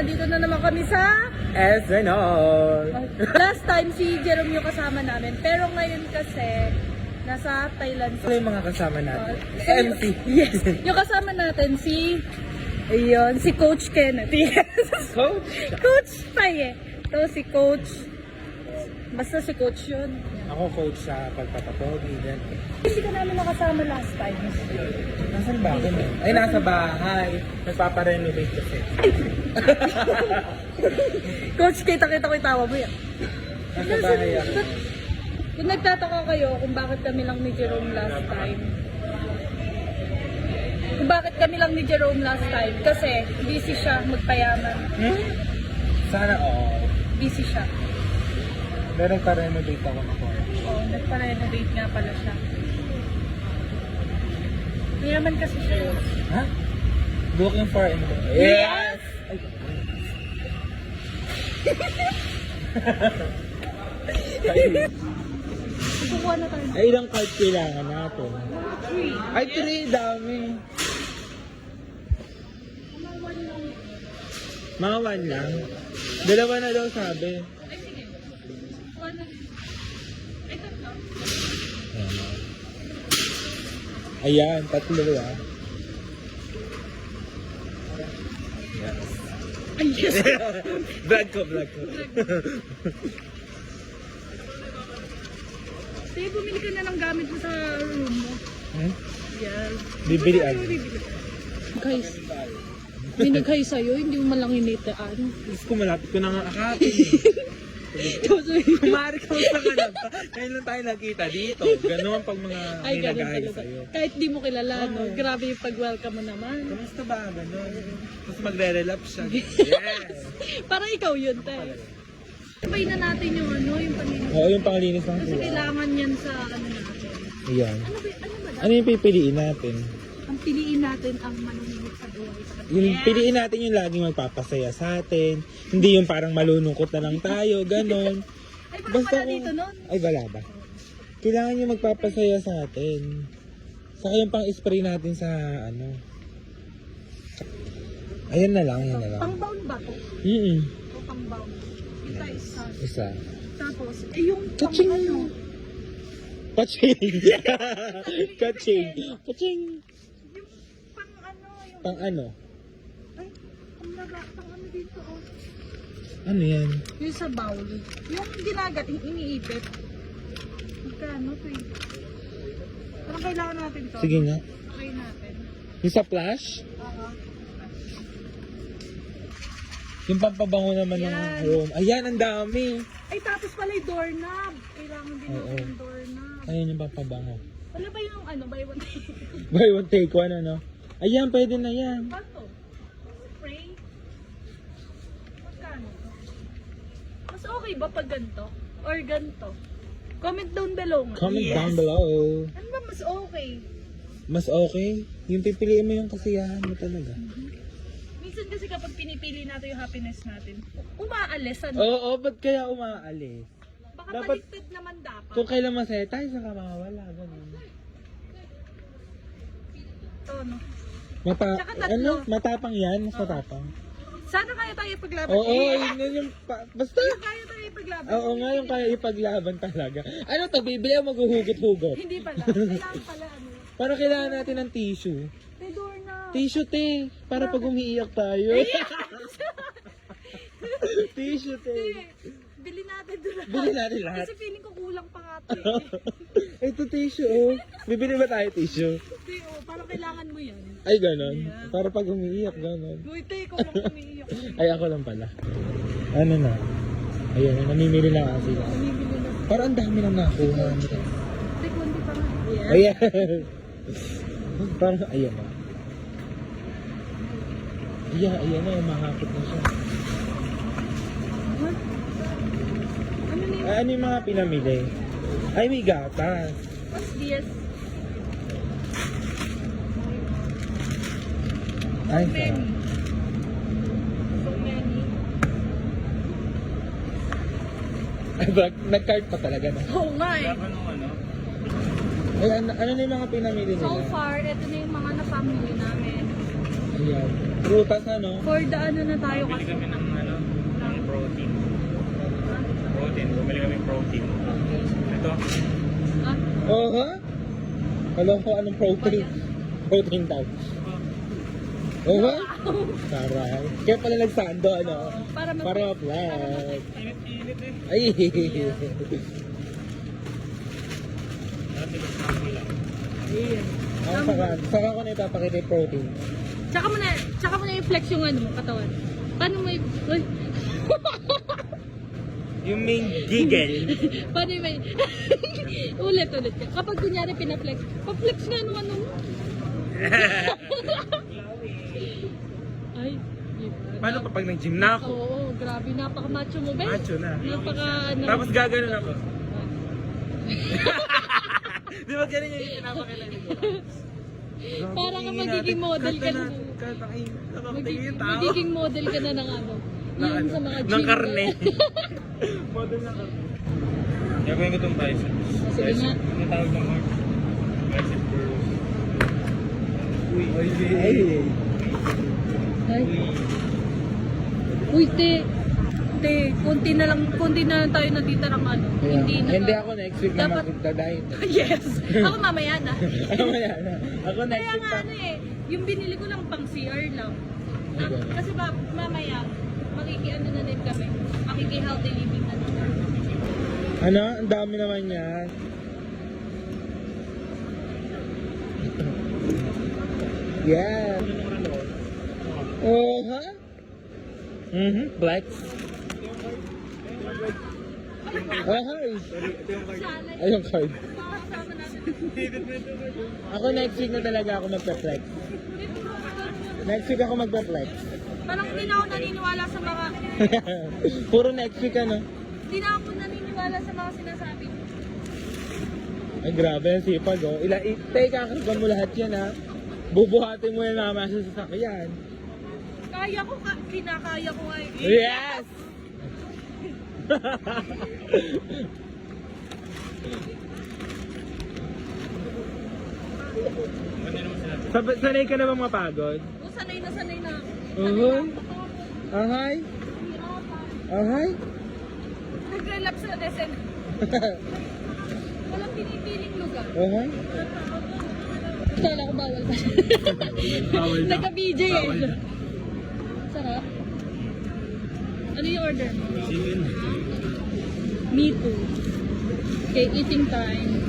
nandito na naman kami sa... SNL! Last time si Jerome yung kasama namin, pero ngayon kasi nasa Thailand. Ano yung mga kasama natin? So, MC! Yes! Yung kasama natin si... Ayun, si Coach Kenneth. Yes. Coach? Coach Paye. Ito si Coach. Basta si Coach yun. Ako coach sa pagpapapogi. Hindi ka namin nakasama last time. Nasaan ba ako nun? Ay, nasa bahay. Nagpaparenovate kasi. Coach, kita-kita ko yung tawa mo yan. Nasa bahay ako. Kung nagtataka kayo kung bakit kami lang ni Jerome last time. Kung bakit kami lang ni Jerome last time. Kasi busy siya magpayaman. Sana all. Busy siya. Pero nagpa-renovate ako na po. Oo, nagpa-renovate nga pala siya. Mayaman kasi siya. Ha? Looking for him. Yes! Kukuha na tayo. Ay, ilang card kailangan natin? Three. Ay, 3, dami. Mga 1 lang. Dalawa na daw sabi. Ay, sige. Kuha na. Ay, tatlo. Ayan, 3 ah. Ay, yes. Vlog ko. Sige, bumili ka na ng gamit mo sa room mo. Yes. Bibili ano? Guys, binigay sa'yo, hindi mo malang hinitaan. Gusto ko malapit ko na nga akapin. Kumari ka sa kanila. Ngayon lang tayo nakita dito. Ganon pag mga Ay, ganun nilagay talaga. sa'yo. Kahit di mo kilala, no? Grabe yung pag-welcome mo naman. Kamusta ba? Ganon. Tapos magre-relapse siya. Yes! Parang ikaw yun, te. Sabay na natin yung ano, yung panlinis. Oo, yung panglinis ng Kasi tuwa. kailangan yan sa ano natin. Ayan. Ano ba? Ano yung pipiliin natin? Ang piliin natin ang manunungit sa buhay. Yung piliin natin yung laging magpapasaya sa atin. Hindi yung parang malulungkot na lang tayo, ganon. Ay, parang wala dito nun. Ay, wala ba? Kailangan yung magpapasaya sa atin. Saka yung pang-spray natin sa ano. Ayan na lang, yan na lang. Pang-bound ba to? O pang-bound? Ito isa. Isa. Tapos, yung Kaching! ano? Kaching! Kaching! Kaching! Yung pang-ano? Yung... Pang ano? Ay, ang laga. Pang-ano dito, oh. Ano yan? Yung sa bowl. Yung ginagat, iniipit. Magkano to eh? Parang kailangan natin to. Sige nga. Try natin. Yung sa flash? Oo. Yung pampabango naman ng Yan. room. Ayan, ang dami! Ay, tapos pala yung doorknob. Kailangan din Oo. natin yung doorknob. Ayan yung pampabango. Wala ba yung ano, buy one take? Buy one take one, ano? Ayan, pwede na yan. Bato. Spray. Magkano to? Mas okay ba pag ganito? Or ganito? Comment down below nga. Comment down below. Ano ba mas okay? Mas okay? Yung pipiliin mo yung kasiyahan mo talaga. Minsan kasi kapag pinipili natin yung happiness natin, umaalis ano? Oo, ba't kaya umaalis? Baka dapat- baliktad naman dapat. Kung kailan masaya tayo, saka mawawala. Ganun. Ito, no? Tsaka tatlo. Ano? Matapang yan? Mas matapang? Sana kaya tayo ipaglaban. Oo, yun yung... basta... Kaya tayo ipaglaban. Oo nga, yung kaya ipaglaban talaga. Ano to, bibili ang maghuhugot-hugot? Hindi pala. Kailangan pala ano. Para kailangan natin ng tissue. May door na. Tissue, te. Para pag umiiyak tayo. Tissue, te. Bili natin doon. Bili natin lahat. Kasi feeling ko kulang pa nga ito Ito tissue, oh. Bibili ba tayo tissue? Hindi, oh. Parang kailangan mo yan. Ay, ganon. Para pag umiiyak, ganon. Uy, te, ikaw lang umiiyak. Ay, ako lang pala. Ano na? Ayun, namimili na kasi sila. Bumibili na. Parang ang dami nang nakuha. Te, kundi pa nga. Yes. Ayan. Parang, ayan na. Ayan na, mahakot na siya. What? Ano na yun? Ay, ano yung mga pinamili? Ay, may gatas. What's this? Ay, Many. sarap. So many. Ay, nag-card pa talaga na. Oh my! Ay, ano na yung mga pinamili So nila? far, ito na yung mga na-family namin. Ayan. Prutas ano? For the ano na tayo Bumili kasi. kami ng ano, ng protein. Bumili kami ng protein. Ito, Ah, Oh, ha? Alam ko anong protein. Protein daw. Oh, ha? Taray. Kaya pala nagsando, ano? para mas... Para ma-flat. init-init eh. Ay! Dati gusto lang. Ayan. Ang saka ko na ipapakita yung protein. Tsaka mo na i-flex yung ano, katawan. Paano mo Uy. Yung main giggle. Paano may... ulit. Kapag kunyari pinaflex, pa-flex nga nung ano mo. Ay, iba. Paano kapag nag-gym na ako? Oo, grabe. Napaka-macho mo, Ben. Macho na. Napaka... Ano, Tapos gaganon ako. Di ba ganun yung pinapakita niyo? Para ka magiging model ka na. Magiging model ka na ng ano. Yung sa mga gym. Ng karne. Model ng karne. Gagawin ko itong biceps. Sige nga. Ano tawag ng mga bicep curls? Uy. Ay! Ay. Uy, konti na lang tayo natita ng ano. Hindi ako next week na Dapat- magda-diet. Yes! Ako mamaya na. Ano ba yan? Ako next Kaya week nga pa. ano eh, yung binili ko lang pang CR lang. Okay. Kasi mamaya, makikiano na din kami. Makiki-healthy living na din. Ano? Ang dami naman yan. Yeah. Oh, ha? Black. Oh, hi. Sana Ay, yung card. kasama natin. Ako next week na talaga ako magpa-flex. Next week ako magpa-flex. Parang hindi na ako naniniwala sa mga... Puro next week ano? Hindi na ako naniniwala sa mga sinasabi. Ay, grabe ang sipag oh. Kakakarga mo lahat yan ha. Bubuhatin mo yan naman sa sasakyan. Kaya ko, kinakaya ko nga eh. Yes! Sanay ka na bang mapagod? O, sanay na ako. Uhuy. Ahay. Ahay. Nag-relapse na desen. Walang pinipiling lugar. Ahay. Kala ko bawal pa. Bawal daw. Nagka-BJ eh. Bawal daw. Sarap. Ano yung order mo? Chicken. Me too. Okay, eating time.